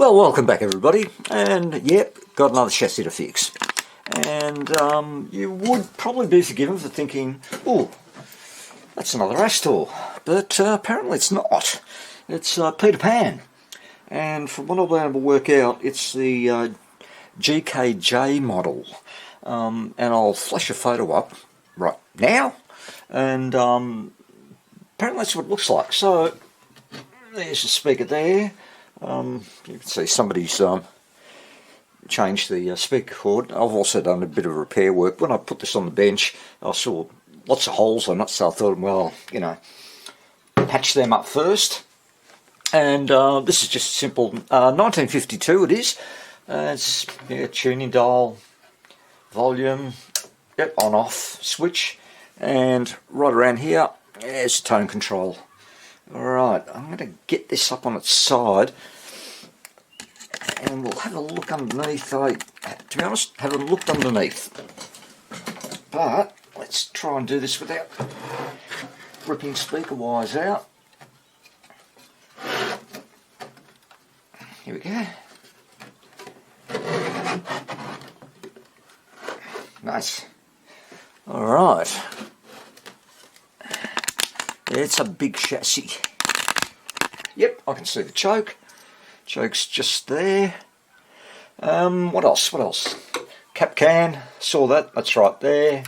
Well, welcome back everybody, and yep, got another chassis to fix. And you would probably be forgiven for thinking, oh, that's another Astor, but apparently it's not. It's Peter Pan, and from what I've been able to work out, it's the GKJ model, and I'll flash a photo up right now, and apparently that's what it looks like. So there's the speaker there. You can see somebody's changed the speaker cord. I've also done a bit of repair work. When I put this on the bench, I saw lots of holes on it, so I thought, well, you know, patch them up first. And this is just simple 1952 it is. It's tuning dial, volume, yep, on off switch, and right around here is tone control. Alright, I'm going to get this up on its side and we'll have a look underneath. To be honest, haven't looked underneath, but let's try and do this without ripping speaker wires out. Here we go. Nice. Alright. It's a big chassis. Yep, I can see the choke. Choke's just there. What else? What else? Cap can, saw that, that's right there.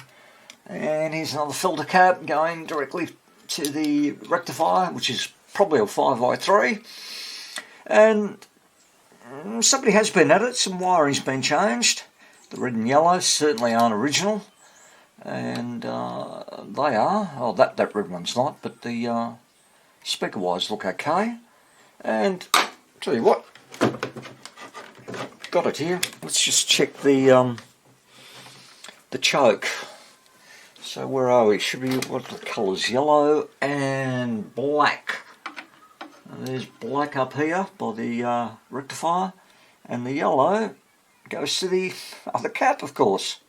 And here's another filter cap going directly to the rectifier, which is probably a 5i3. And somebody has been at it, some wiring's been changed. The red and yellow certainly aren't original. And they are, oh that red one's not, but the speaker wires look okay. And tell you what, got it here. Let's just check the choke. So where are we? Should be, what the colours? Yellow and black. And there's black up here by the rectifier, and the yellow goes to the other cap, of course.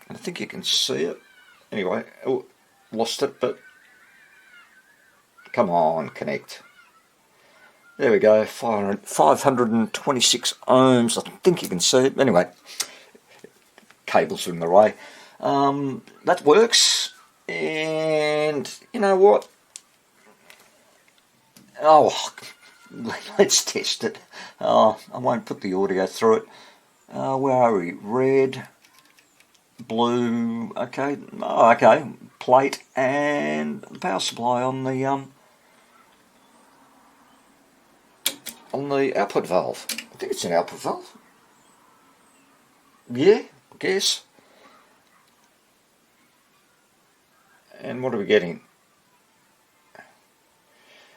I think you can see it. Anyway, oh, lost it, but come on, connect. There we go, 526 ohms. I think you can see it. Anyway, cables are in the way. That works, and you know what? Oh, let's test it. I won't put the audio through it. Where are we? Red, blue, okay, oh, okay, plate, and the power supply on the output valve. I think it's an output valve. Yeah, I guess. And what are we getting?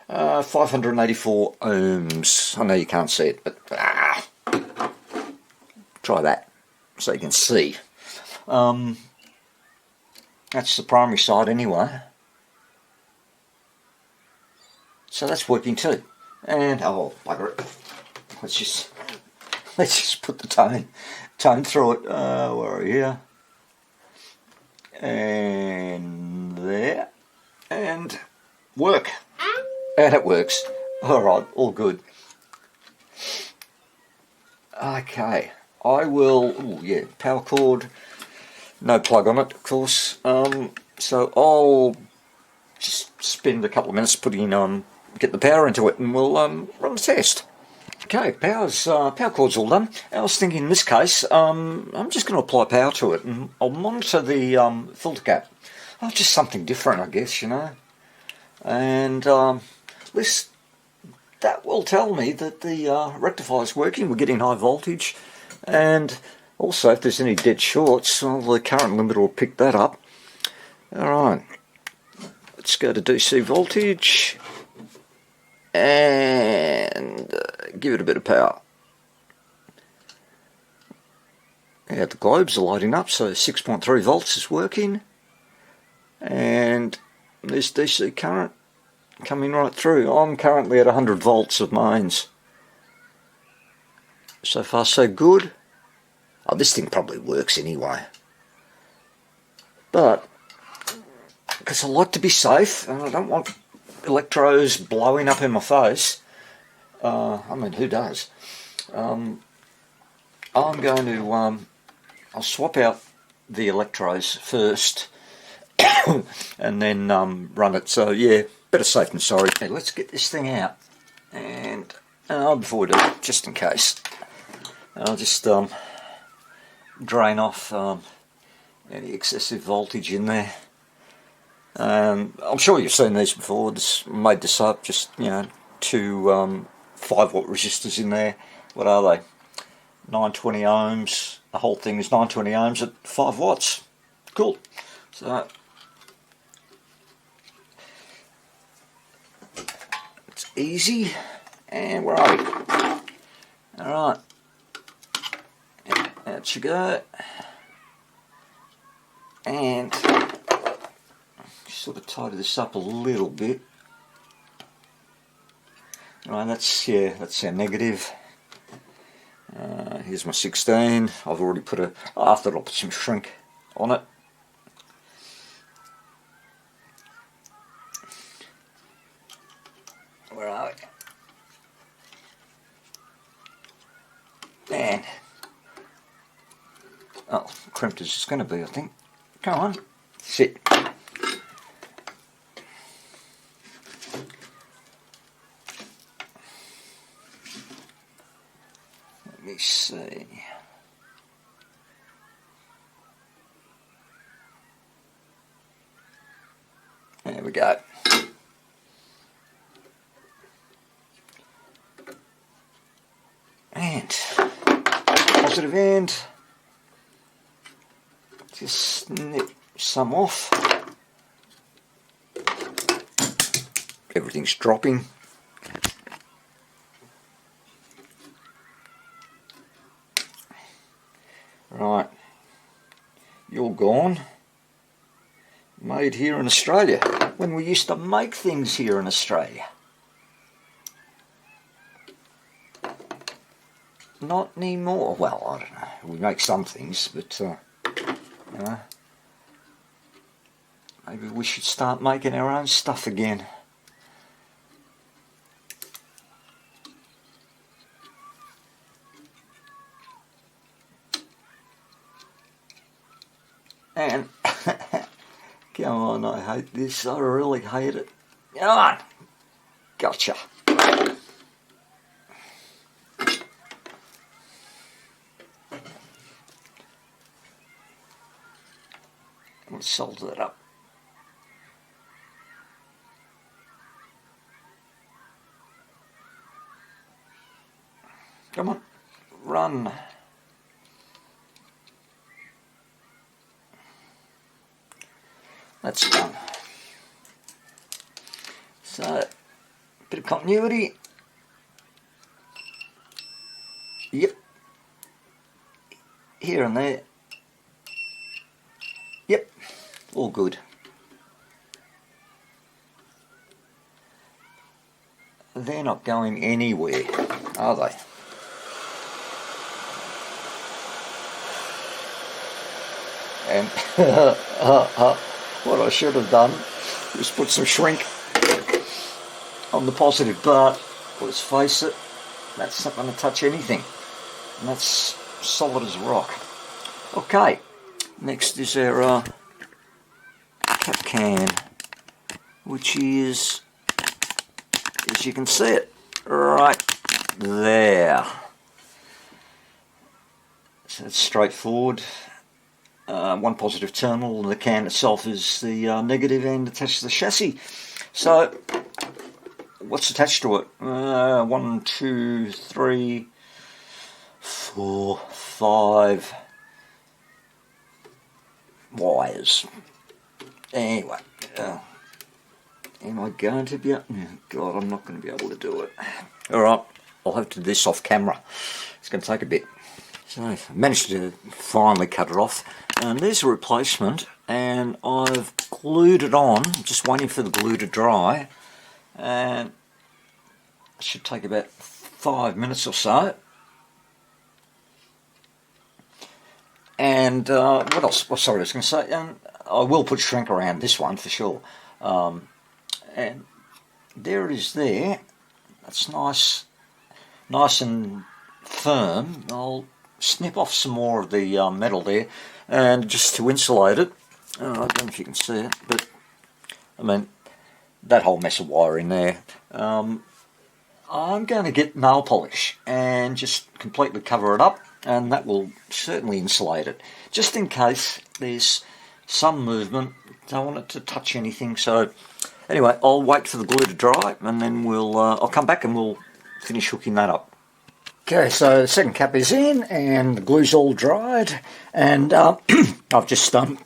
584 ohms. I know you can't see it, but try that so you can see. That's the primary side anyway, so that's working too. And oh bugger it, let's just put the tone through it. Where are we here? And there, and work, and it works. Alright, all good. Okay, I will, oh yeah, power cord, no plug on it, of course. So I'll just spend a couple of minutes putting get the power into it, and we'll run the test. Okay, power cord's all done. I was thinking in this case, I'm just going to apply power to it, and I'll monitor the filter cap. Oh, just something different, I guess, you know. And that will tell me that the rectifier's working. We're getting high voltage, and also if there's any dead shorts, well, the current limiter will pick that up. Alright, let's go to DC voltage and give it a bit of power. Yeah, the globes are lighting up, so 6.3 volts is working, and there's DC current coming right through. I'm currently at 100 volts of mains. So far so good. Oh, this thing probably works anyway, but because I like to be safe and I don't want electrodes blowing up in my face. I mean, who does? I'm going to, I'll swap out the electrodes first and then run it. So yeah, better safe than sorry. Okay, let's get this thing out, and before we do it, just in case, I'll just drain off any excessive voltage in there. I'm sure you've seen these before. This made this up, just, you know, two 5-watt resistors in there. What are they? 920 ohms. The whole thing is 920 ohms at 5 watts. Cool. So it's easy. And where are we? Alright. Out you go. And sort of tidy this up a little bit. Right, that's our negative. Here's my 16. I've already put I thought I'll put some shrink on it. Where are we? And crimped as it's going to be, I think. Come on, sit. Let me see. There we go. And positive end. Just snip some off. Everything's dropping. Right, you're gone. Made here in Australia, when we used to make things here in Australia. Not anymore. Well, I don't know. We make some things, but you know, maybe we should start making our own stuff again. And come on, I hate this. I really hate it. Come on. Gotcha. Let's solder that up. Come on, run. That's done. So, bit of continuity. Yep. Here and there. Yep. All good. They're not going anywhere, are they? And what I should have done was put some shrink on the positive, but let's face it, that's not going to touch anything, and that's solid as a rock. Okay, next is our cap can, which is, as you can see it, right there. So it's straightforward. One positive terminal, and the can itself is the negative end attached to the chassis. So, what's attached to it? 1, 2, 3, 4, 5 wires. Anyway, am I going to be? Oh God, I'm not going to be able to do it. All right, I'll have to do this off camera. It's going to take a bit. So I managed to finally cut it off, and there's a replacement, and I've glued it on, just waiting for the glue to dry, and it should take about 5 minutes or so. And what else? Well, sorry, I was going to say, I will put shrink around this one for sure, and there it is there. That's nice and firm. I'll snip off some more of the metal there, and just to insulate it. I don't know if you can see it, but I mean that whole mess of wire in there. I'm going to get nail polish and just completely cover it up, and that will certainly insulate it, just in case there's some movement. Don't want it to touch anything. So anyway, I'll wait for the glue to dry, and then I'll come back and we'll finish hooking that up. Okay, so the second cap is in and the glue's all dried, and I've just to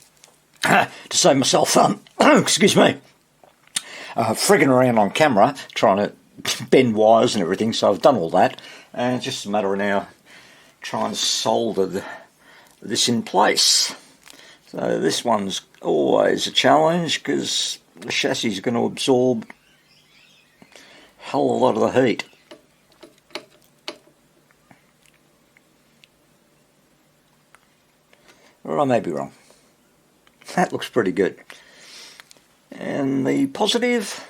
save myself excuse me, frigging around on camera trying to bend wires and everything, so I've done all that, and it's just a matter of now trying to solder this in place. So this one's always a challenge because the chassis is going to absorb a hell of a lot of the heat. Or I may be wrong. That looks pretty good. And the positive,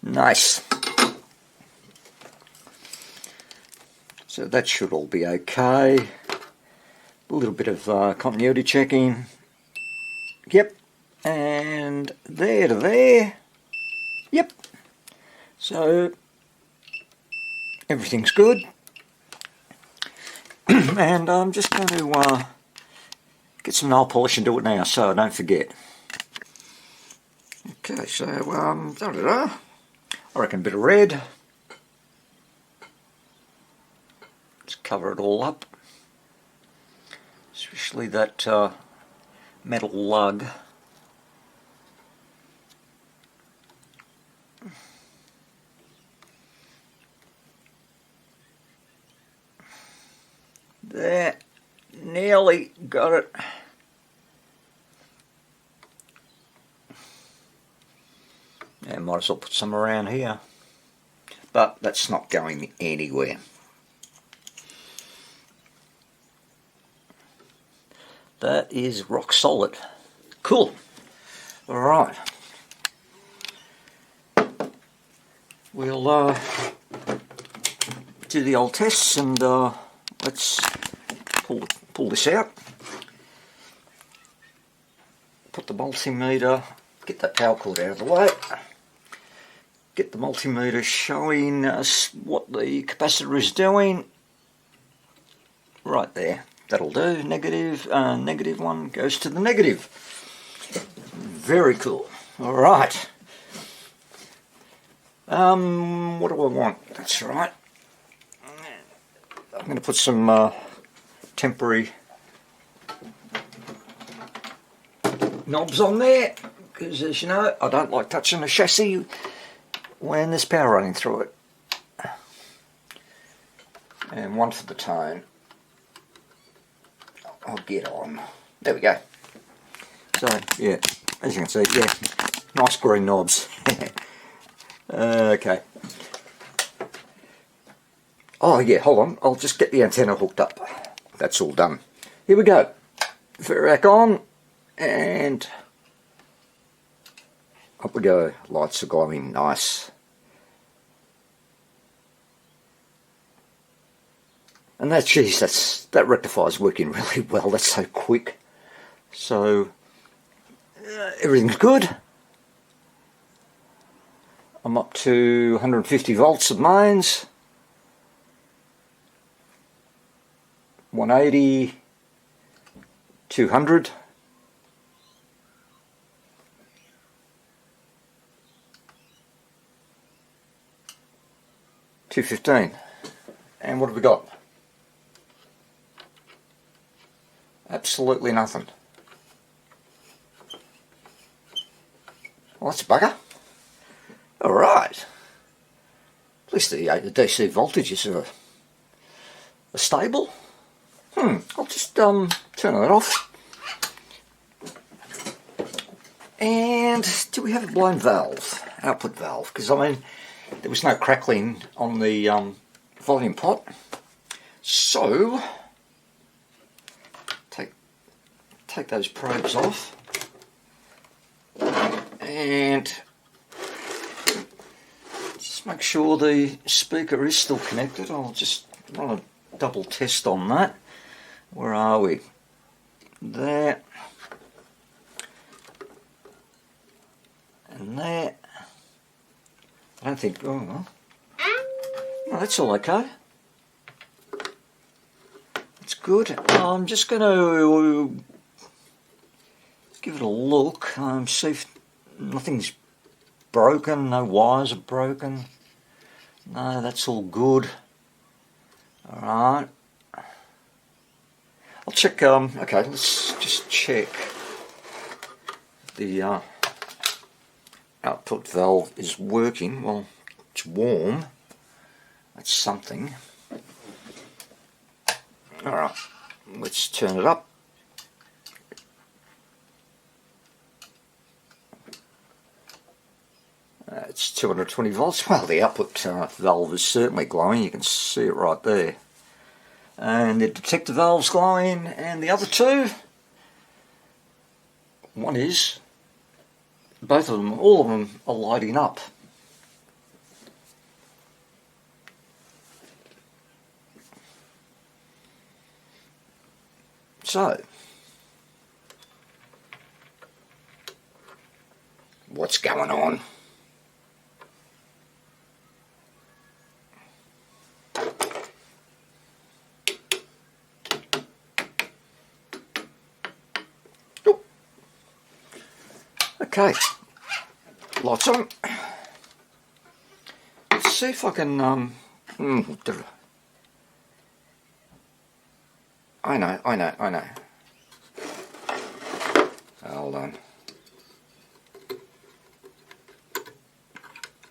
nice. So that should all be okay. A little bit of continuity checking. Yep. And there to there. Yep. So everything's good. And I'm just going to get some nail polish and do it now so I don't forget. Okay, so I reckon a bit of red. Just cover it all up. Especially that metal lug. There, nearly got it. And might as well put some around here, but that's not going anywhere. That is rock solid. Cool. All right. We'll do the old tests, and let's pull this out. Put the multimeter, get that power cord out of the way. Get the multimeter showing us what the capacitor is doing. Right there. That'll do. Negative one goes to the negative. Very cool. All right. What do I want? That's right. I'm going to put some temporary knobs on there, because as you know, I don't like touching the chassis when there's power running through it. And one for the tone. I'll get on. There we go. So yeah, as you can see, yeah, nice green knobs. Okay. Oh yeah, hold on. I'll just get the antenna hooked up. That's all done. Here we go. Ferrac on, and up we go. Lights are glowing. Nice. And that, geez, that rectifier's working really well. That's so quick. So everything's good. I'm up to 150 volts of mains. 180, 200. $215. And what have we got? Absolutely nothing. Well, that's a bugger. Alright. At least the DC voltages are stable. I'll just turn that off. And do we have a blown valve? Output valve? Because I mean, there was no crackling on the volume pot. So take those probes off and just make sure the speaker is still connected. I'll just run a double test on that. Where are we? There and there. I don't think, oh well. No, that's all okay. It's good. I'm just going to give it a look, see if nothing's broken, no wires are broken. No, that's all good. Alright. I'll check, okay, let's just check the output valve is working. Well, it's warm. That's something. Alright, let's turn it up. It's 220 volts. Well, the output valve is certainly glowing. You can see it right there. And the detector valve's glowing, and the other two, one is, both of them, all of them are lighting up. So, what's going on? Okay, lights on. Let's see if I can, I know. Hold on.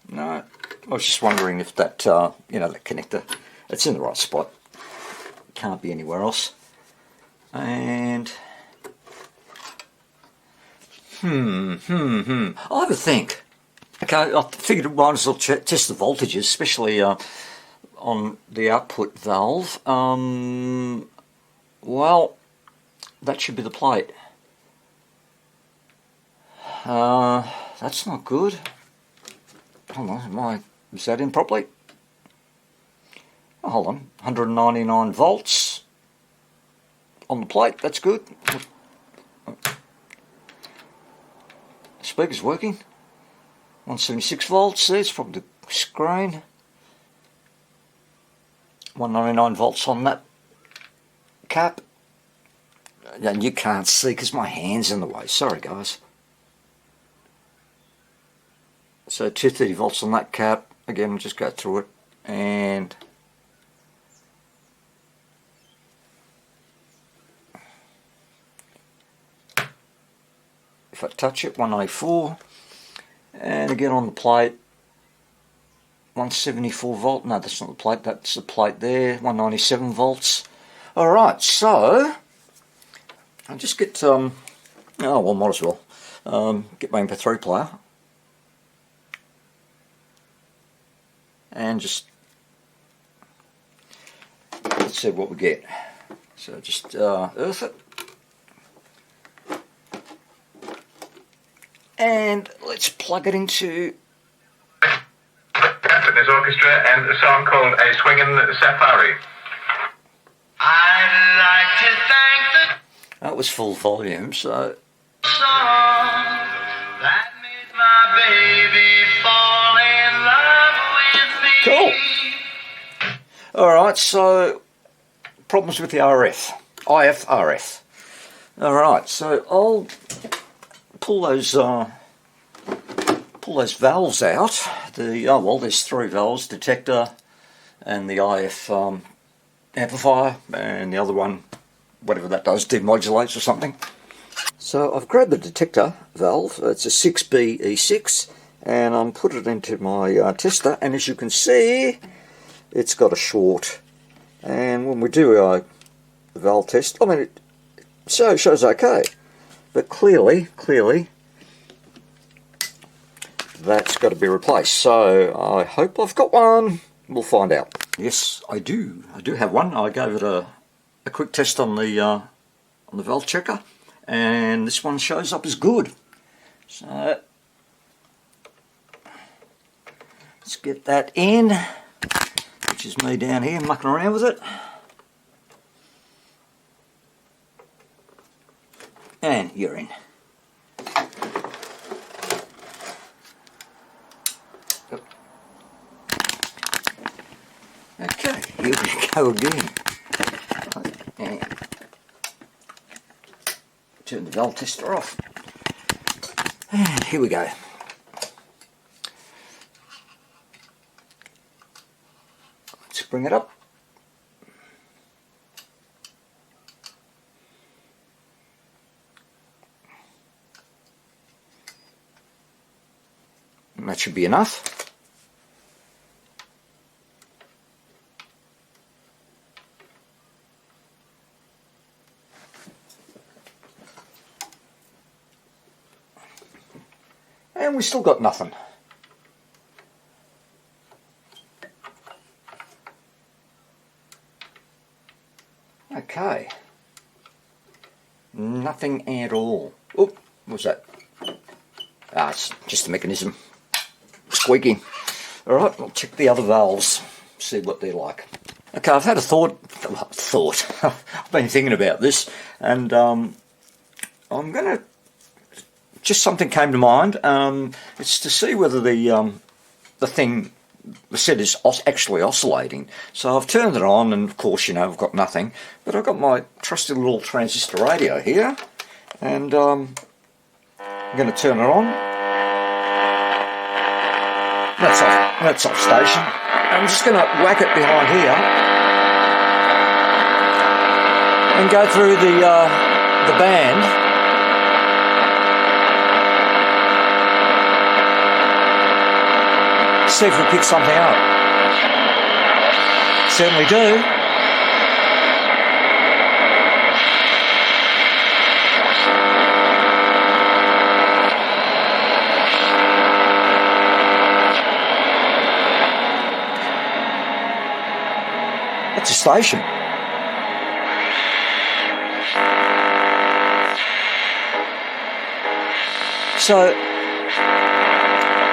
No, I was just wondering if that, you know, that connector, it's in the right spot. Can't be anywhere else. And I have a think. Okay, I figured I might as well test the voltages, especially on the output valve. Well, that should be the plate. That's not good. Hold on, is that in properly? Oh, hold on, 199 volts on the plate, that's good. Speaker's working. 176 volts, there's probably the screen. 199 volts on that cap. And you can't see because my hand's in the way, sorry guys. So 230 volts on that cap. Again, we'll just go through it, and if I touch it, 194, and again on the plate, 174 volt. No, that's not the plate, that's the plate there, 197 volts. Alright, so I'll just get, oh well, might as well, get my MP3 player and just, let's see what we get. So just earth it. And let's plug it into Fitness Orchestra and a song called A Swingin' Safari. I'd like to thank the that was full volume, so song that made my baby fall in love with me. cool. Alright, so problems with the RF. RF. Alright, so I'll pull those valves out. Well, there's three valves: detector and the IF amplifier, and the other one, whatever that does, demodulates or something. So I've grabbed the detector valve. It's a 6BE6, and I'm put it into my tester, and as you can see, it's got a short. And when we do our valve test, I mean, it shows okay. But clearly, that's got to be replaced. So I hope I've got one. We'll find out. Yes, I do. I do have one. I gave it a quick test on the valve checker, and this one shows up as good. So let's get that in, which is me down here mucking around with it. And you're in. Okay, here we go again. And turn the valve tester off. And here we go. Let's bring it up. And that should be enough. And we still got nothing. Okay. Nothing at all. Oh, what was that? Ah, it's just the mechanism squeaking. Alright, we'll check the other valves, see what they're like. Okay, I've had a thought. I've been thinking about this, and I'm going to, just something came to mind. It's to see whether the set is actually oscillating. So I've turned it on, and of course, you know, I've got nothing. But I've got my trusty little transistor radio here, and I'm going to turn it on. That's off station. I'm just going to whack it behind here and go through the band. See if we pick something up. Certainly do. That's a station. So,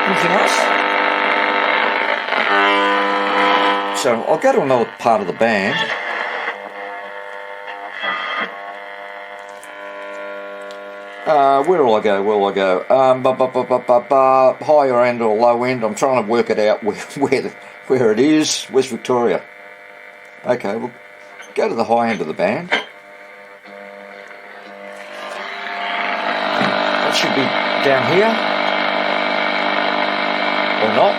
anything else? So I'll go to another part of the band. Where will I go? Higher end or low end? I'm trying to work it out where it is. West Victoria. Okay, we'll go to the high end of the band. That should be down here. Or not.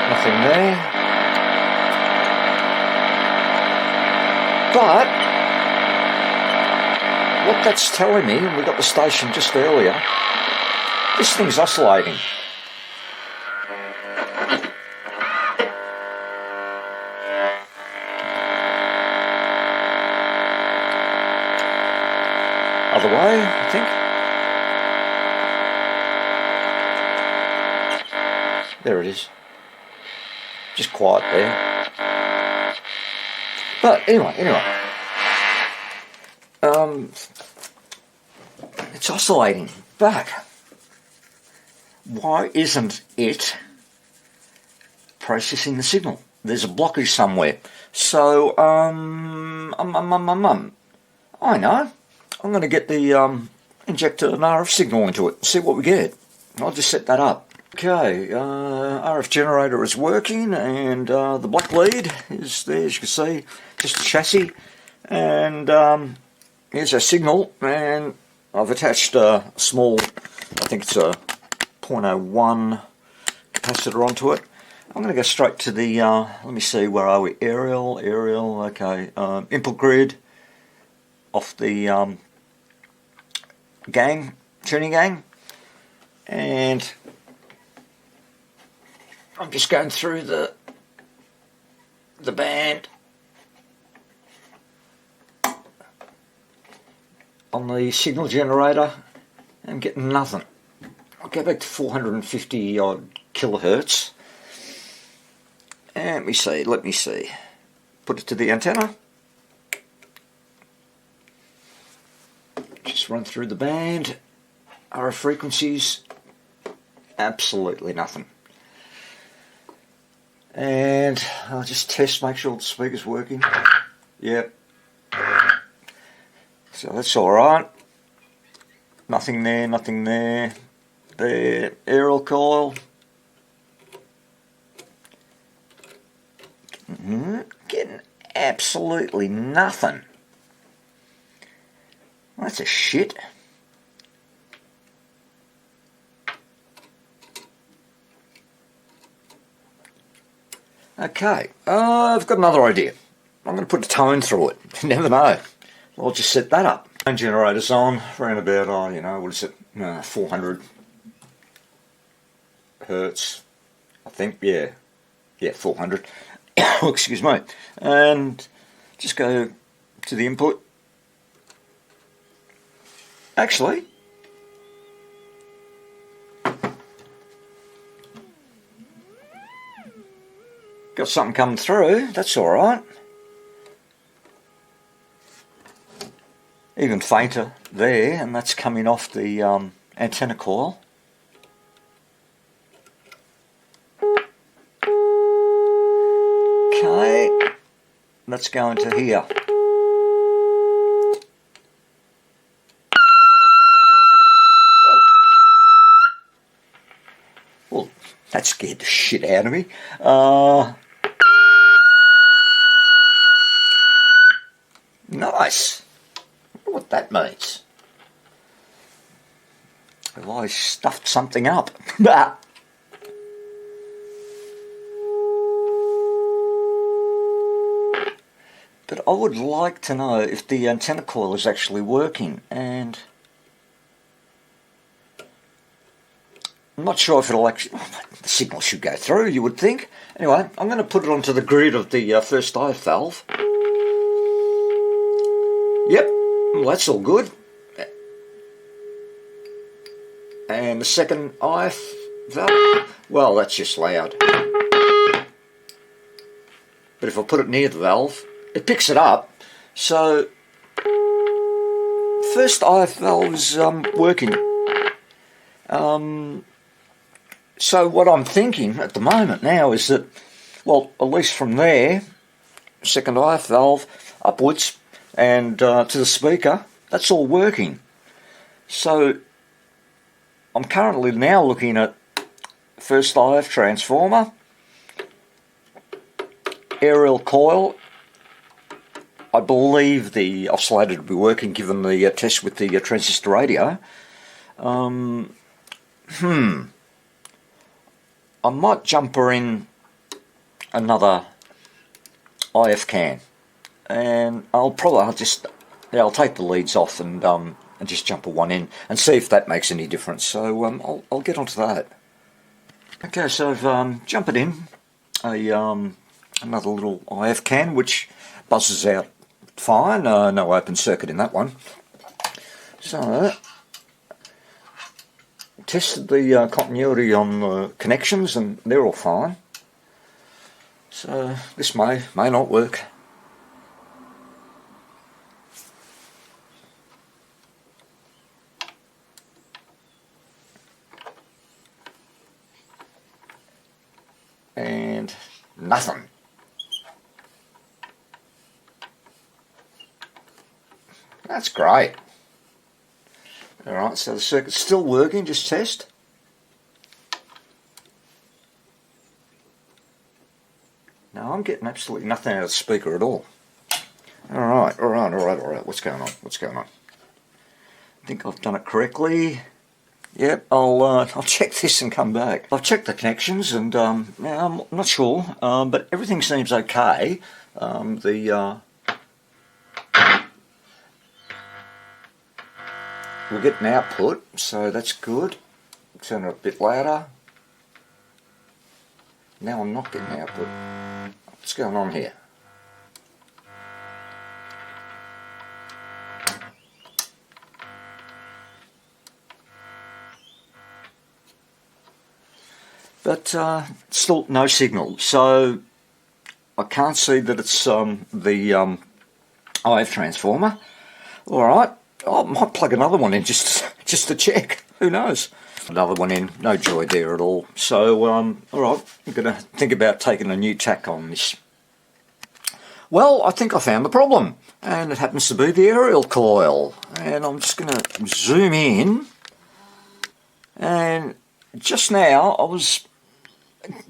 Nothing there. But what that's telling me, and we got the station just earlier, this thing's oscillating. Other way, I think. There it is. Just quiet there. But anyway. It's oscillating, but why isn't it processing the signal? There's a blockage somewhere. So, I know. I'm going to get the inject an RF signal into it, see what we get. I'll just set that up. Okay, RF generator is working, and the black lead is there, as you can see, just a chassis. And here's our signal, and I've attached a small, I think it's a 0.01 capacitor onto it. I'm going to go straight to the, let me see, where are we? Aerial, okay, input grid off the tuning gang, and I'm just going through the band. on the signal generator. I'm getting nothing. I'll go back to 450 odd kilohertz. And let me see. Put it to the antenna. Just run through the band. RF frequencies. Absolutely nothing. And I'll just test, make sure the speaker's working. Yep. So that's alright. Nothing there, nothing there. There, aerial coil. Getting absolutely nothing. That's a shit. Okay, I've got another idea. I'm going to put a tone through it. You never know. I'll just set that up. Tone generator's on, around about, what is it, 400 hertz, I think, yeah, 400. Excuse me. And just go to the input. Actually, got something coming through, that's alright. Even fainter there, and that's coming off the antenna coil. Okay, let's go into here. Well, that scared the shit out of me. Nice. I wonder what that means. Have I stuffed something up? But I would like to know if the antenna coil is actually working, and I'm not sure if it'll actually... the signal should go through, you would think. Anyway, I'm going to put it onto the grid of the first IF valve. Yep, well, that's all good. And the second IF valve, well, that's just loud. But if I put it near the valve, it picks it up. So, first IF valve is working. So what I'm thinking at the moment now is that, well, at least from there, second IF valve upwards and to the speaker, that's all working. So I'm currently now looking at first IF transformer, aerial coil. I believe the oscillator will be working given the test with the transistor radio. I might jumper in another IF can, and I'll take the leads off and just jumper one in and see if that makes any difference. So I'll get onto that. Okay, so I've jumped in another little IF can which buzzes out fine. No open circuit in that one. So tested the continuity on the connections and they're all fine. So this may not work. And nothing. That's great. Alright, so the circuit's still working, just test. No, I'm getting absolutely nothing out of the speaker at all. Alright, what's going on? I think I've done it correctly. Yep, I'll check this and come back. I've checked the connections and I'm not sure, but everything seems okay. We'll get an output, so that's good. Turn it a bit louder. Now I'm not getting output. What's going on here? but still no signal. So I can't see that it's the IF transformer. All right, I might plug another one in just to check. Who knows? Another one in, no joy there at all. So, all right, I'm going to think about taking a new tack on this. Well, I think I found the problem, and it happens to be the aerial coil. And I'm just going to zoom in, and just now I was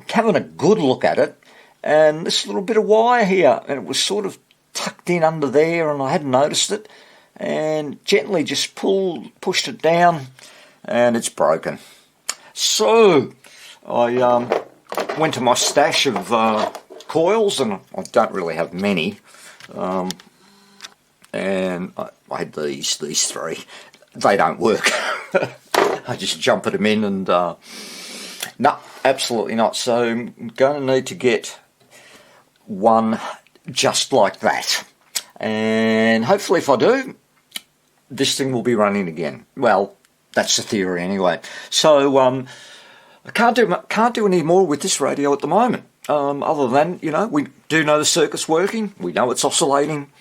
having a good look at it, and this little bit of wire here, and it was sort of tucked in under there, and I hadn't noticed it, and gently just pushed it down, and it's broken. So I went to my stash of coils, and I don't really have many, and I had these three. They don't work. I just jump at them in, and no, absolutely not. So I'm going to need to get one just like that, and hopefully if I do, this thing will be running again. Well, that's the theory anyway. So I can't do any more with this radio at the moment, other than, you know, we do know the circuit's working, we know it's oscillating.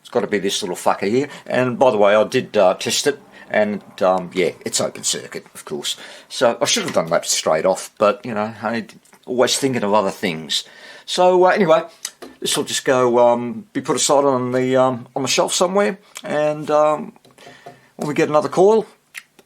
It's got to be this little fucker here, and by the way, I did test it, and yeah, it's open circuit, of course. So I should have done that straight off, but you know, I'm always thinking of other things. So anyway, this will just go be put aside on the shelf somewhere, and when we get another coil,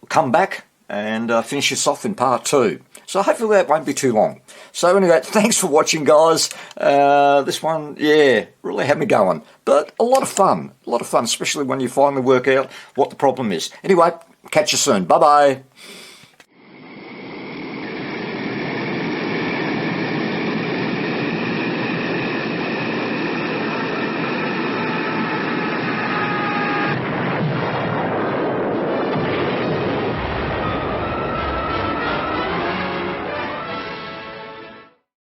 we'll come back and finish this off in part 2. So hopefully that won't be too long. So anyway, thanks for watching, guys. This one, yeah, really had me going, but a lot of fun, especially when you finally work out what the problem is. Anyway, catch you soon. Bye bye.